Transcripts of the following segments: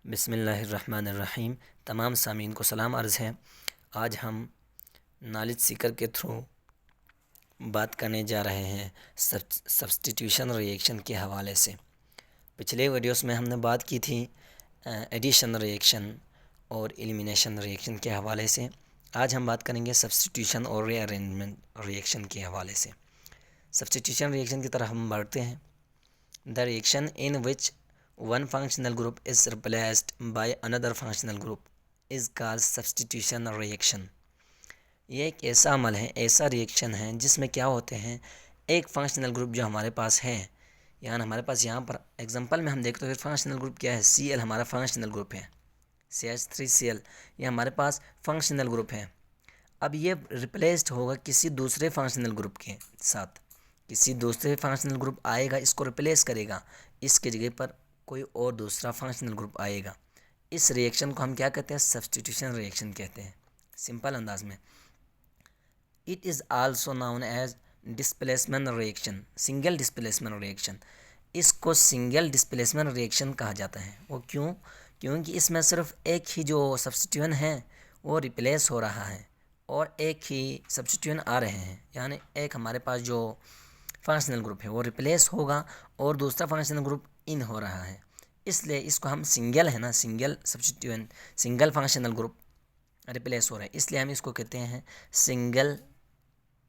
बिस्मिल्लाहिर्रहमानिर्रहीम। तमाम सामीन को सलाम अर्ज़ है। आज हम नॉलेज सीकर के थ्रू बात करने जा रहे हैं सब्स्टिट्यूशन रिएक्शन के हवाले से। पिछले वीडियोस में हमने बात की थी एडिशन रिएक्शन और एलिमिनेशन रिएक्शन के हवाले से। आज हम बात करेंगे सब्स्टिट्यूशन और रीअरेंजमेंट रिएक्शन के हवाले से। सब्स्टिट्यूशन रिएक्शन की तरफ हम बढ़ते हैं। The reaction in which one functional group is replaced by another functional group is called substitution reaction। ये एक ऐसा अमल है, ऐसा रिएक्शन है जिसमें क्या होते हैं, एक फंक्शनल ग्रुप जो हमारे पास है, यानी हमारे पास यहाँ पर एग्जांपल में हम देखते हैं फंक्शनल ग्रुप क्या है, Cl हमारा फंक्शनल ग्रुप है, CH3Cl ये हमारे पास फंक्शनल ग्रुप है। अब ये रिप्लेस्ड होगा किसी दूसरे फंक्शनल ग्रुप के साथ, किसी दूसरे फंक्शनल ग्रुप आएगा, इसको रिप्लेस करेगा, इसके जगह पर कोई और दूसरा फंक्शनल ग्रुप आएगा। इस रिएक्शन को हम क्या कहते हैं, सब्स्टिट्यूशन रिएक्शन कहते हैं। सिंपल अंदाज में it is also known as displacement reaction, single displacement reaction. इसको सिंगल डिस्प्लेसमेंट रिएक्शन कहा जाता है। वो क्यों? क्योंकि इसमें सिर्फ एक ही जो सब्स्टिट्यूशन है वो रिप्लेस हो रहा है और एक ही सब्स्टिट्यूशन आ रहे हैं, यानी एक हमारे पास जो फंक्शनल ग्रुप है वो रिप्लेस होगा और दूसरा फंक्शनल ग्रुप इन हो रहा है, इसलिए इसको हम सिंगल है ना, single substitution, single functional group replace हो रहा है, इसलिए हम इसको कहते हैं सिंगल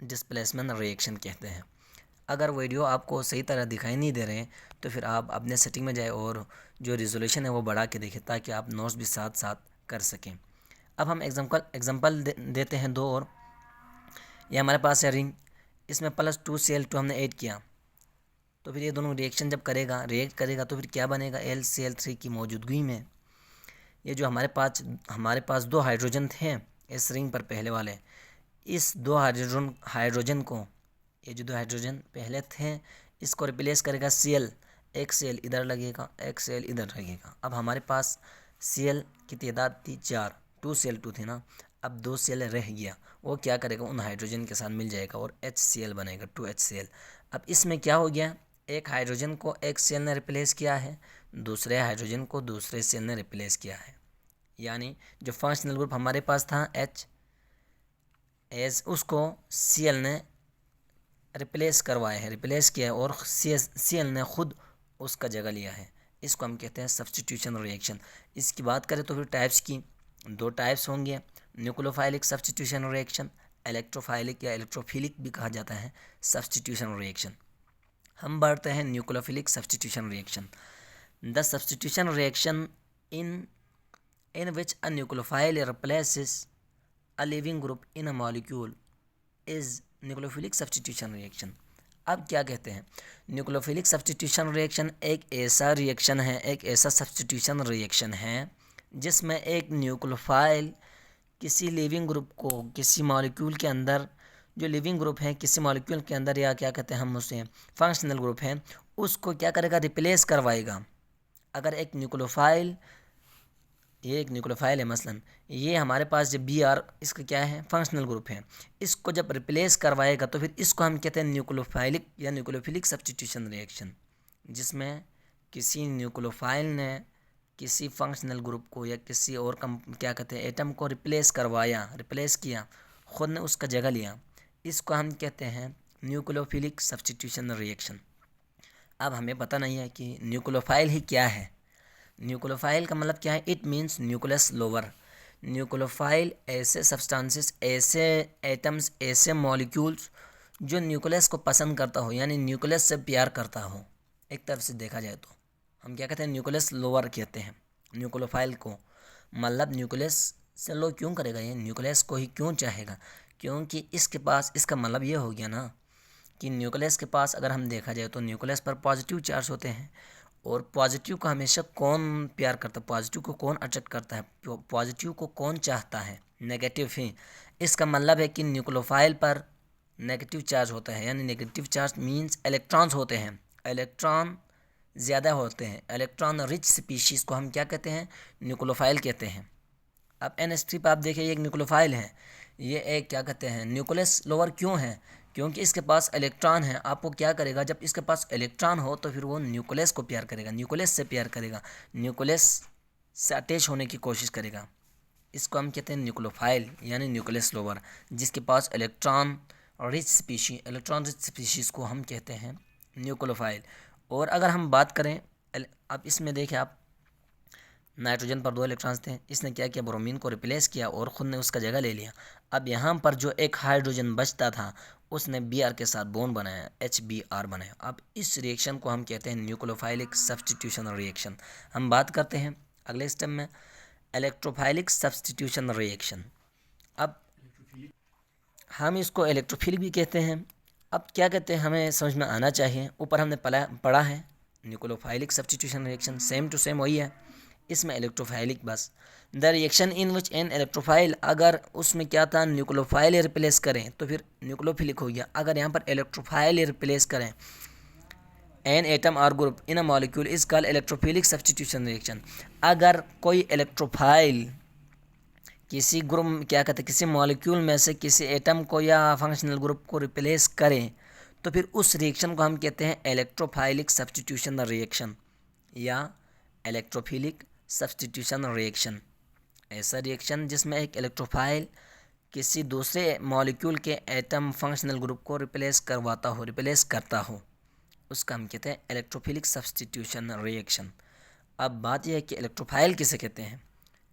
डिस्प्लेसमेंट रिएक्शन कहते हैं। अगर वीडियो आपको सही तरह दिखाई नहीं दे रहे तो फिर आप अपने सेटिंग में जाए और जो रिजोल्यूशन है वो बढ़ा के देखें ताकि आप नोट्स भी साथ साथ कर सकें। अब हम एग्जांपल देते हैं दो और। ये हमारे पास है रिंग, इसमें +2Cl2 हमने ऐड किया, तो फिर ये दोनों रिएक्शन जब रिएक्ट करेगा तो फिर क्या बनेगा, LCl3 की मौजूदगी में ये जो हमारे पास दो हाइड्रोजन थे इस रिंग पर पहले वाले, इस दो हाइड्रोजन को, ये जो दो हाइड्रोजन पहले थे इसको रिप्लेस करेगा Cl, एक Cl इधर लगेगा, एक Cl इधर लगेगा। अब हमारे पास Cl की तादाद थी 4, 2Cl2 थी ना, अब 2Cl रह गया, वो क्या करेगा, उन हाइड्रोजन के साथ मिल जाएगा और HCl बनेगा, 2HCl। अब इसमें क्या हो गया, एक हाइड्रोजन को एक Cl ने रिप्लेस किया है, दूसरे हाइड्रोजन को दूसरे Cl ने रिप्लेस किया है, यानी जो फंक्शनल ग्रुप हमारे पास था H एज उसको Cl ने रिप्लेस करवाया है, रिप्लेस किया है और Cl ने खुद उसका जगह लिया है। इसको हम कहते हैं सब्स्टिट्यूशन रिएक्शन। इसकी बात करें तो फिर टाइप्स की, दो टाइप्स होंगे, न्यूक्लियोफाइलिक सब्स्टिट्यूशन रिएक्शन, इलेक्ट्रोफाइलिक या इलेक्ट्रोफिलिक भी कहा जाता है सब्स्टिट्यूशन रिएक्शन। हम बढ़ते हैं nucleophilic substitution reaction. The substitution reaction in which a nucleophile replaces a leaving group in a molecule is nucleophilic substitution reaction. अब क्या कहते हैं, न्यूक्लियोफिलिक सब्स्टिट्यूशन रिएक्शन एक ऐसा रिएक्शन है, एक ऐसा सब्स्टिट्यूशन रिएक्शन है जिसमें एक न्यूक्लियोफाइल किसी लिविंग ग्रुप को, किसी मॉलिक्यूल के अंदर, जो लिविंग ग्रुप है किसी मॉलिक्यूल के अंदर, या क्या कहते हैं हम उसे फंक्शनल ग्रुप है, उसको क्या करेगा, रिप्लेस करवाएगा। अगर एक न्यूक्लियोफाइल, ये एक न्यूक्लियोफाइल है मसलन, ये हमारे पास जब Br इसका क्या है, फंक्शनल ग्रुप है, इसको जब रिप्लेस करवाएगा तो फिर इसको हम कहते हैं न्यूक्लियोफाइलिक या न्यूक्लियोफिलिक सब्स्टिट्यूशन रिएक्शन, जिसमें किसी न्यूक्लियोफाइल ने किसी फंक्शनल ग्रुप को या किसी और क्या कहते हैं एटम को रिप्लेस करवाया, रिप्लेस किया, ख़ुद ने उसका जगह लिया, इसको हम कहते हैं न्यूक्लियोफिलिक सब्स्टिट्यूशन रिएक्शन। अब हमें पता नहीं है कि न्यूक्लियोफाइल ही क्या है। न्यूक्लियोफाइल का मतलब क्या है, it means nucleus lower. Nucleophile ऐसे सब्सटेंसेस, ऐसे एटम्स, ऐसे मॉलिक्यूल्स जो न्यूक्लियस को पसंद करता हो, यानी न्यूक्लियस से प्यार करता हो। एक तरफ से देखा जाए तो हम क्या कहते हैं, न्यूक्लियस लोअर कहते हैं न्यूक्लियोफाइल को। मतलब न्यूक्लियस से लो क्यों करेगा, ये न्यूक्लियस को ही क्यों चाहेगा, क्योंकि इसके पास, इसका मतलब ये हो गया ना कि न्यूक्लियस के पास अगर हम देखा जाए तो न्यूक्लियस पर पॉजिटिव चार्ज होते हैं, और पॉजिटिव को हमेशा कौन प्यार करता है, पॉजिटिव को कौन अट्रैक्ट करता है, पॉजिटिव को कौन चाहता है, नेगेटिव ही। इसका मतलब है कि न्यूक्लियोफाइल पर नेगेटिव चार्ज होता है, यानी नेगेटिव चार्ज मींस इलेक्ट्रॉन्स होते हैं, इलेक्ट्रॉन ज़्यादा होते हैं, इलेक्ट्रॉन रिच स्पीशीज़ को हम क्या कहते हैं, न्यूक्लियोफाइल कहते हैं। अब NH3 पर आप देखिए ये एक न्यूक्लियोफाइल है, ये एक क्या कहते हैं, न्यूक्लियस लोअर क्यों है, क्योंकि इसके पास इलेक्ट्रॉन है। आपको क्या करेगा, जब इसके पास इलेक्ट्रॉन हो तो फिर वो न्यूक्लियस को प्यार करेगा, न्यूक्लियस से प्यार करेगा, न्यूक्लियस से अटैच होने की कोशिश करेगा। इसको हम कहते हैं न्यूक्लियोफाइल यानी न्यूक्लियस लोअर, जिसके पास इलेक्ट्रॉन रिच स्पीशीज़ को हम कहते हैं न्यूक्लियोफाइल। और अगर हम बात करें, अब इसमें देखें आप, नाइट्रोजन पर 2 इलेक्ट्रॉन्स थे, इसने क्या किया, ब्रोमीन को रिप्लेस किया और ख़ुद ने उसका जगह ले लिया। अब यहाँ पर जो एक हाइड्रोजन बचता था उसने Br के साथ बॉन्ड बनाया, HBr बनाया। अब इस रिएक्शन को हम कहते हैं न्यूक्लियोफाइलिक सब्स्टिट्यूशन रिएक्शन। हम बात करते हैं अगले स्टेप में इलेक्ट्रोफाइलिक सब्स्टिट्यूशन रिएक्शन। अब हम इसको इलेक्ट्रोफिलिक भी कहते हैं। अब क्या कहते हैं हमें समझ में आना चाहिए। ऊपर हमने पढ़ा है nucleophilic substitution reaction, same to same वही है। इसमें इलेक्ट्रोफाइलिक बस the reaction in which an electrophile, अगर उसमें क्या था न्यूक्लियोफाइल रिप्लेस करें तो फिर न्यूक्लियोफिलिक हो गया। अगर यहाँ पर इलेक्ट्रोफाइल रिप्लेस करें एन एटम और group in a molecule is called electrophilic substitution reaction. अगर कोई इलेक्ट्रोफाइल किसी ग्रुप क्या कहते हैं किसी मॉलिक्यूल में से किसी एटम को या फंक्शनल ग्रुप को रिप्लेस करें तो फिर उस रिएक्शन को हम कहते हैं इलेक्ट्रोफाइलिक सब्स्टिट्यूशन रिएक्शन या इलेक्ट्रोफिलिक सब्स्टिट्यूशन रिएक्शन। ऐसा रिएक्शन जिसमें एक इलेक्ट्रोफाइल किसी दूसरे मॉलिक्यूल के एटम फंक्शनल ग्रुप को रिप्लेस करता हो, उसका हम कहते हैं इलेक्ट्रोफिलिक सब्स्टिट्यूशन रिएक्शन। अब बात यह है कि इलेक्ट्रोफाइल किसे कहते हैं।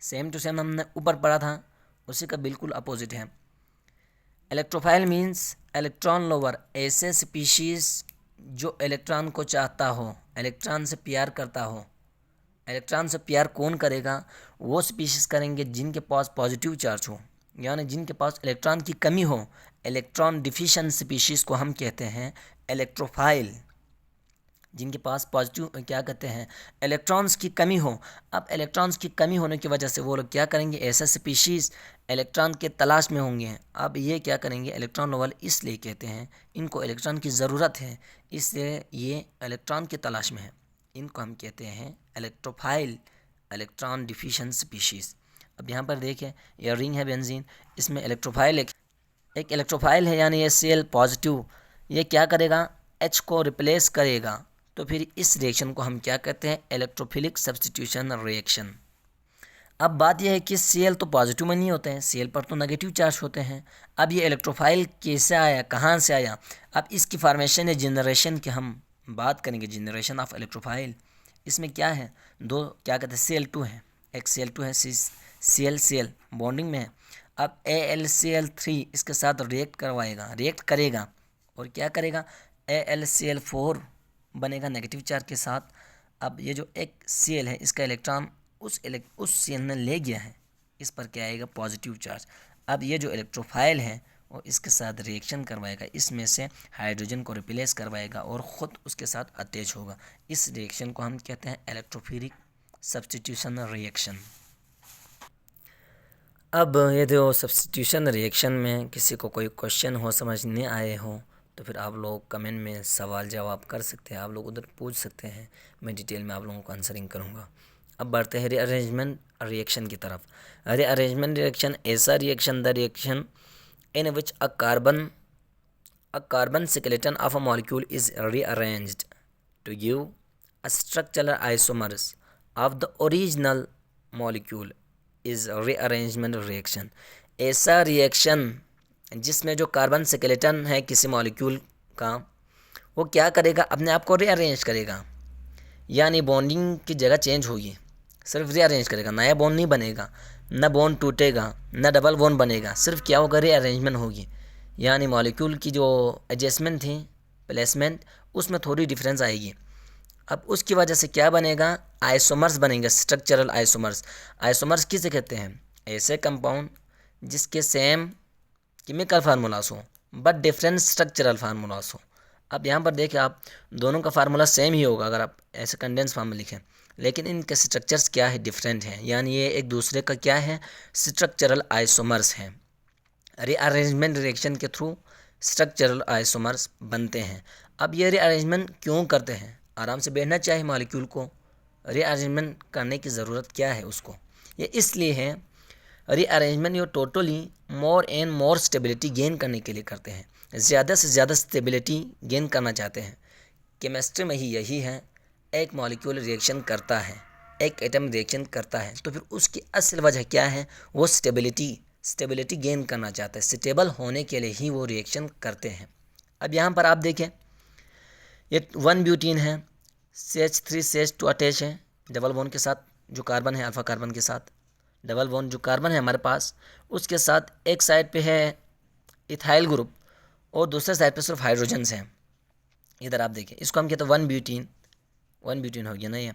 सेम टू सेम हमने ऊपर पढ़ा था, उसी का बिल्कुल अपोजिट है। इलेक्ट्रोफाइल मीन्स इलेक्ट्रॉन लोवर, ऐसे स्पीशीज़ जो इलेक्ट्रॉन को चाहता हो, इलेक्ट्रॉन से प्यार करता हो। इलेक्ट्रॉन से प्यार कौन करेगा, वो स्पीशीज़ करेंगे जिनके पास पॉजिटिव चार्ज हो, यानी जिनके पास इलेक्ट्रॉन की कमी हो। इलेक्ट्रॉन डिफिशिएंट स्पीशीज़ को हम कहते हैं इलेक्ट्रोफाइल, जिनके पास पॉजिटिव क्या कहते हैं इलेक्ट्रॉन्स की कमी हो। अब इलेक्ट्रॉन्स की कमी होने की वजह से वो लोग क्या करेंगे, ऐसा स्पीशीज़ इलेक्ट्रॉन के तलाश में होंगे। अब ये क्या करेंगे, इलेक्ट्रॉन लोअर इसलिए कहते हैं, इनको इलेक्ट्रॉन की ज़रूरत है, इसलिए ये इलेक्ट्रॉन की तलाश में है। इनको हम कहते हैं इलेक्ट्रोफाइल, इलेक्ट्रॉन डिफिशिएंट स्पीशीज़। अब यहाँ पर देखें, यह रिंग है बेंजीन, इसमें इलेक्ट्रोफाइल एक इलेक्ट्रोफाइल है, यानी ये Cl पॉजिटिव, ये क्या करेगा, H को रिप्लेस करेगा। तो फिर इस रिएक्शन को हम क्या कहते हैं, इलेक्ट्रोफिलिक सब्स्टिट्यूशन रिएक्शन। अब बात यह है कि Cl तो पॉजिटिव में नहीं होते हैं, Cl पर तो नेगेटिव चार्ज होते हैं। अब ये इलेक्ट्रोफाइल कैसे आया, कहाँ से आया, अब इसकी फॉर्मेशन या जनरेशन की हम बात करेंगे, जनरेशन ऑफ इलेक्ट्रोफाइल। इसमें क्या है, दो क्या कहते हैं Cl2 है, एक Cl2 है, Cl बॉन्डिंग में है। अब AlCl3 इसके साथ रिएक्ट करेगा और क्या करेगा, AlCl4 बनेगा नेगेटिव चार्ज के साथ। अब ये जो एक Cl है इसका इलेक्ट्रॉन उस Cl ने ले गया है, इस पर क्या आएगा, पॉजिटिव चार्ज। अब ये जो इलेक्ट्रोफाइल है वो इसके साथ रिएक्शन करवाएगा, इसमें से हाइड्रोजन को रिप्लेस करवाएगा और ख़ुद उसके साथ अटैच होगा। इस रिएक्शन को हम कहते हैं इलेक्ट्रोफिलिक सब्स्टिट्यूशन रिएक्शन। अब ये जो सब्स्टिट्यूशन रिएक्शन में किसी को कोई क्वेश्चन हो, समझ नहीं आए हो, तो फिर आप लोग कमेंट में सवाल जवाब कर सकते हैं, आप लोग उधर पूछ सकते हैं, मैं डिटेल में आप लोगों को आंसरिंग करूँगा। अब बढ़ते हैं रीअरेंजमेंट रिएक्शन की तरफ। रीअरेंजमेंट रिएक्शन ऐसा reaction, the reaction in which a carbon skeleton of a molecule is rearranged to give a structural isomers of the original molecule is rearrangement reaction। ऐसा रिएक्शन जिसमें जो कार्बन स्केलेटन है किसी molecule का, वो क्या करेगा, अपने आप को रीअरेंज करेगा, यानी बॉन्डिंग की जगह चेंज होगी, सिर्फ रीअरेंज करेगा, नया बॉन्ड नहीं बनेगा, न बॉन्ड टूटेगा, न डबल बॉन्ड बनेगा, सिर्फ क्या होगा, रीअरेंजमेंट होगी। यानी मॉलिक्यूल की जो एडजस्टमेंट थी, प्लेसमेंट, उसमें थोड़ी डिफरेंस आएगी। अब उसकी वजह से क्या बनेगा, आइसोमर्स बनेंगे, स्ट्रक्चरल आइसोमर्स। आइसोमर्स किसे कहते हैं, ऐसे कंपाउंड जिसके सेम केमिकल फार्मूलास हो बट डिफरेंट स्ट्रक्चरल फार्मूलास हो। अब यहाँ पर देखिए आप, दोनों का फार्मूला सेम ही होगा अगर आप ऐसे कंडेंस फॉर्म में लिखें, लेकिन इनके स्ट्रक्चर्स क्या है, डिफरेंट हैं, यानी ये एक दूसरे का क्या है, स्ट्रक्चरल आइसोमर्स हैं। रीअरेंजमेंट रिएक्शन के थ्रू स्ट्रक्चरल आइसोमर्स बनते हैं। अब ये रीअरेंजमेंट क्यों करते हैं, आराम से बैठना चाहिए मॉलिक्यूल को, रीअरेंजमेंट करने की ज़रूरत क्या है उसको, ये इसलिए है रीअरेंजमेंट ये totally more and more stability gain करने के लिए करते हैं, ज़्यादा से ज़्यादा स्टेबिलिटी गेन करना चाहते हैं। केमिस्ट्री में ही यही है, एक मॉलिक्यूल रिएक्शन करता है एक एटम रिएक्शन करता है तो फिर उसकी असल वजह क्या है, वो स्टेबिलिटी गेन करना चाहता है, स्टेबल होने के लिए ही वो रिएक्शन करते हैं। अब यहाँ पर आप देखें, ये 1 ब्यूटीन है, CH3 CH2 अटैच है डबल बॉन्ड के साथ, जो कार्बन है अल्फा कार्बन के साथ, डबल बॉन्ड जो कार्बन है हमारे पास उसके साथ एक साइड पे है इथाइल ग्रुप और दूसरे साइड पे सिर्फ हाइड्रोजन्स हैं। इधर आप देखिए, इसको हम कहते हैं 1 ब्यूटीन हो गया ना। ये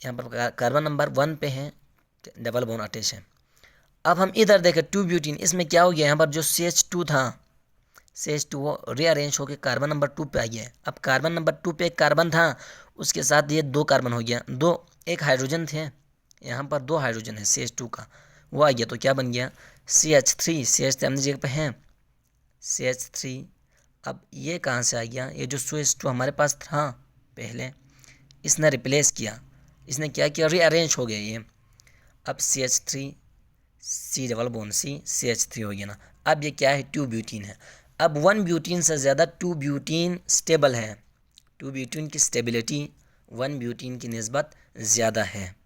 यहाँ पर कार्बन नंबर 1 पे है, डबल बॉन्ड अटैच है। अब हम इधर देखें 2 ब्यूटीन, इसमें क्या हो गया, यहाँ पर जो CH2 था, CH2 वो रीअरेंज होकर कार्बन नंबर 2 पे आ गया है। अब कार्बन नंबर 2 पे एक कार्बन था, उसके साथ ये 2 कार्बन हो गया, एक हाइड्रोजन थे, यहाँ पर 2 हाइड्रोजन है CH2 का, वो आ गया तो क्या बन गया CH3 अपनी जगह पे है CH3। अब ये कहाँ से आ गया, ये जो CH2 हमारे पास था पहले, इसने रिप्लेस किया, इसने क्या किया, रीअरेंज हो गया ये। अब CH3 C double bond C CH3 हो गया ना। अब ये क्या है, 2 ब्यूटीन है। अब 1 ब्यूटीन से ज़्यादा 2 ब्यूटीन स्टेबल है, 2 ब्यूटीन की स्टेबिलिटी 1 ब्यूटीन की निस्बत ज़्यादा है।